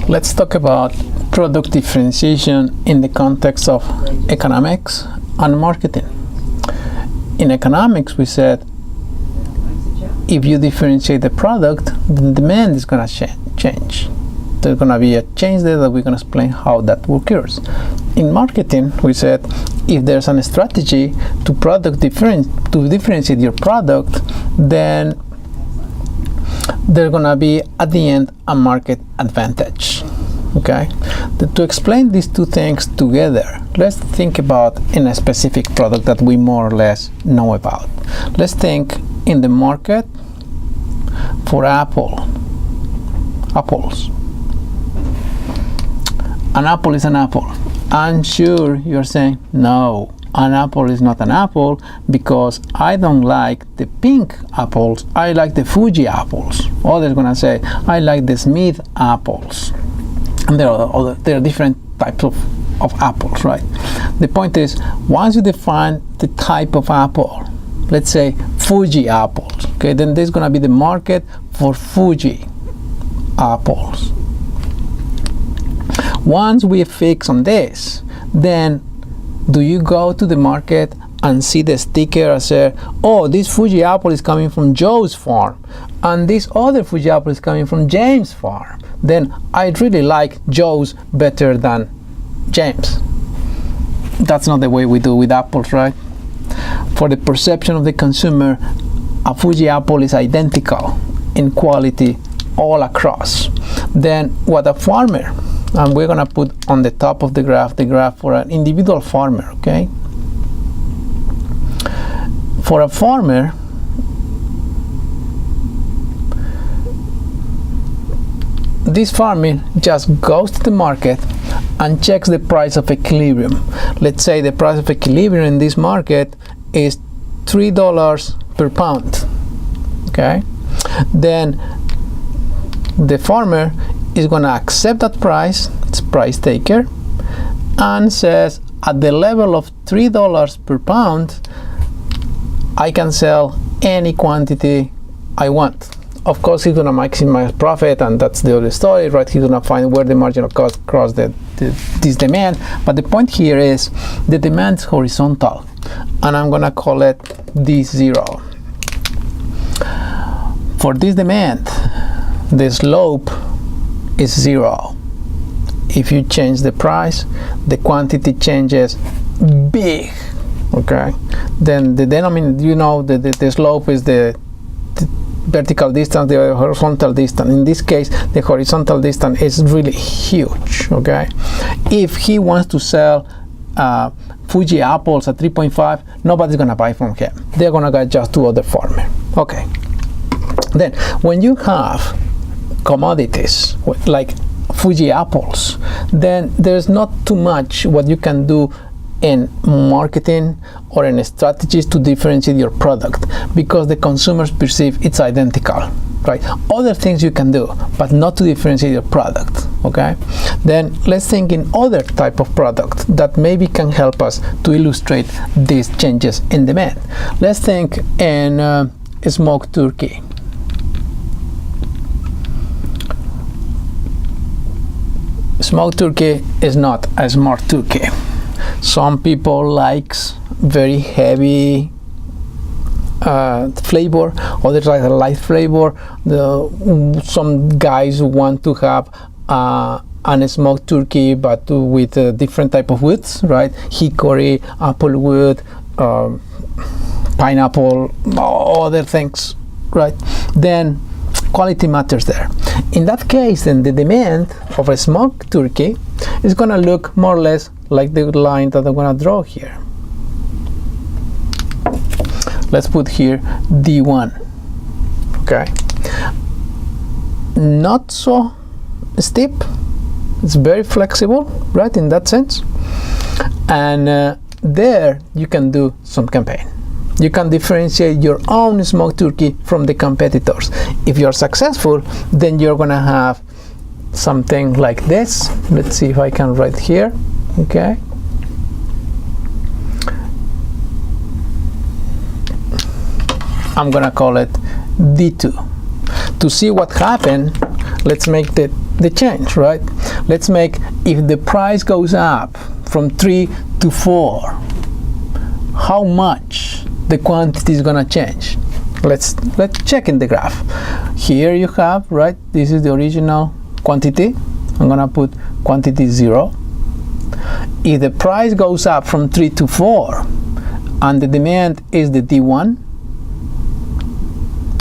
Let's talk about product differentiation in the context of economics and marketing. In economics, we said if you differentiate the product, the demand is going to change. There's going to be a change there that we're going to explain how that occurs. In marketing, we said if there's a strategy to differentiate your product, then there's going to be at the end a market advantage. Okay, to explain these two things together, let's think about in a specific product that we more or less know about. Let's think in the market for apples. An apple is an apple. I'm sure you're saying, no, an apple is not an apple because I don't like the pink apples, I like the Fuji apples. Others gonna say, I like the Smith apples. And there are different types of apples, right? The point is, once you define the type of apple, let's say Fuji apples, okay, then there's gonna be the market for Fuji apples. Once we fix on this, then do you go to the market and see the sticker and say, oh, this Fuji apple is coming from Joe's farm, and this other Fuji apple is coming from James' farm? Then I really like Joe's better than James. That's not the way we do with apples, right? For the perception of the consumer, a Fuji apple is identical in quality all across. Then what a farmer, and we're gonna put on the top of the graph for an individual farmer, okay? For a farmer, this farmer just goes to the market and checks the price of equilibrium. Let's say the price of equilibrium in this market is $3 per pound, okay? Then the farmer is going to accept that price, it's price taker, and says at the level of $3 per pound, I can sell any quantity I want. Of course, he's going to maximize profit, and that's the other story, right? He's going to find where the marginal cost cross this demand. But the point here is the demand is horizontal, and I'm going to call it D0. For this demand, the slope is 0. If you change the price, the quantity changes big, okay? Then the denominator, you know, the slope is the vertical distance, the horizontal distance. In this case, the horizontal distance is really huge, okay? If he wants to sell Fuji apples at 3.5, nobody's gonna buy from him. They're gonna go just to other farmer, okay? Then, when you have commodities like Fuji apples, then there's not too much what you can do in marketing or in strategies to differentiate your product, because the consumers perceive it's identical, right? Other things you can do, but not to differentiate your product, okay? Then let's think in other type of product that maybe can help us to illustrate these changes in demand. Let's think in smoked turkey. Smoked turkey is not a smart turkey. Some people likes very heavy flavor, others like a light flavor. Some guys want to have an smoked turkey, but with a different type of woods, right? Hickory, apple wood, pineapple, other things, right? Then quality matters there. In that case, then the demand of a smoked turkey is going to look more or less like the line that I'm going to draw here. Let's put here D1, okay? Not so steep, it's very flexible, right, in that sense. And there you can do some campaign. You can differentiate your own smoked turkey from the competitors. If you're successful, then you're gonna have something like this. Let's see if I can write here, okay? I'm gonna call it D2. To see what happened, let's make the change, right? Let's make, if the price goes up from 3 to 4, how much the quantity is gonna change? Let's check in the graph. Here you have, right, this is the original quantity. I'm gonna put quantity 0. If the price goes up from 3 to 4 and the demand is the D1,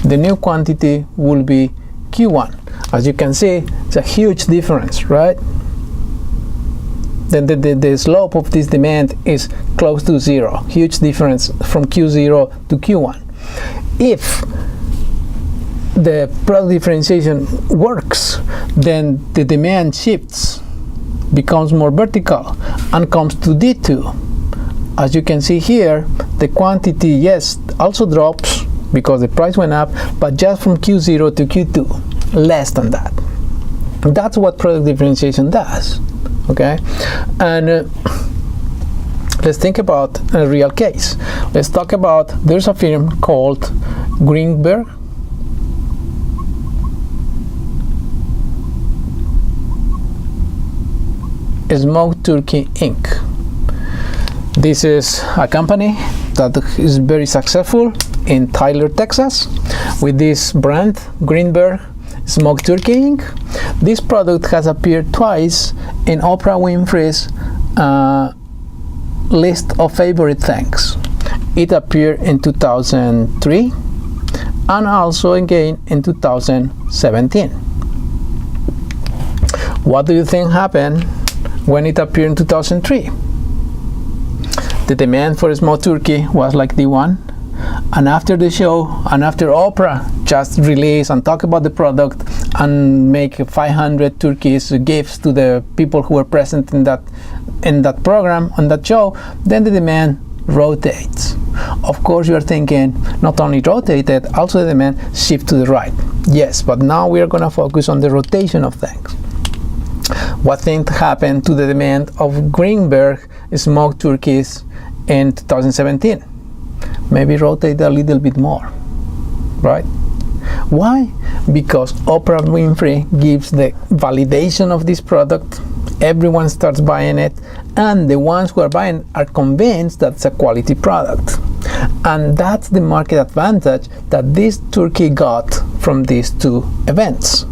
the new quantity will be Q1. As you can see, it's a huge difference, right? Then the slope of this demand is close to 0. Huge difference from Q0 to Q1. If the product differentiation works, then the demand shifts, becomes more vertical, and comes to D2. As you can see here, the quantity, yes, also drops because the price went up, but just from Q0 to Q2, less than that. That's what product differentiation does, okay? And let's think about a real case. Let's talk about, there's a firm called Greenberg. Smoked Turkey Inc. This is a company that is very successful in Tyler, Texas, with this brand, Greenberg Smoked Turkey Inc. This product has appeared twice in Oprah Winfrey's list of favorite things. It appeared in 2003 and also again in 2017. What do you think happened when it appeared in 2003? The demand for smoked turkey was like D1, and after the show and after Oprah just released and talk about the product and make 500 turkeys gifts to the people who were present in that program, on that show, then the demand rotates. Of course, you are thinking not only rotated, also the demand shift to the right. Yes, but now we are going to focus on the rotation of things. What thing happened to the demand of Greenberg smoked turkeys in 2017? Maybe rotate a little bit more, right? Why? Because Oprah Winfrey gives the validation of this product, everyone starts buying it, and the ones who are buying are convinced that it's a quality product. And that's the market advantage that this turkey got from these two events.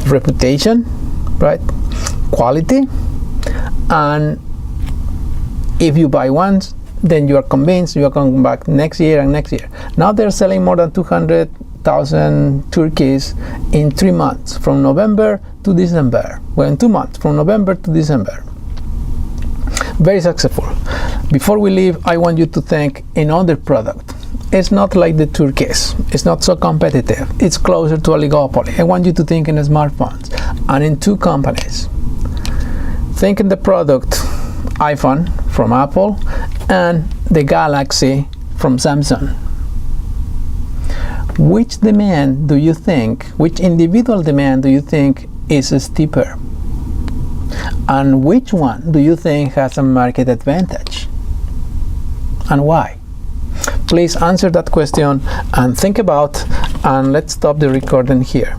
Reputation, right? Quality, and if you buy once, then you are convinced you are coming back next year and next year. Now they're selling more than 200,000 turkeys in 3 months, from November to December. Well, in 2 months, from November to December. Very successful. Before we leave, I want you to think another product. It's not like the turkeys. It's not so competitive. It's closer to oligopoly. I want you to think in smartphones and in two companies. Think in the product iPhone from Apple and the Galaxy from Samsung. Which demand do you think, which individual demand do you think is steeper? And which one do you think has a market advantage? And why? Please answer that question and think about, and let's stop the recording here.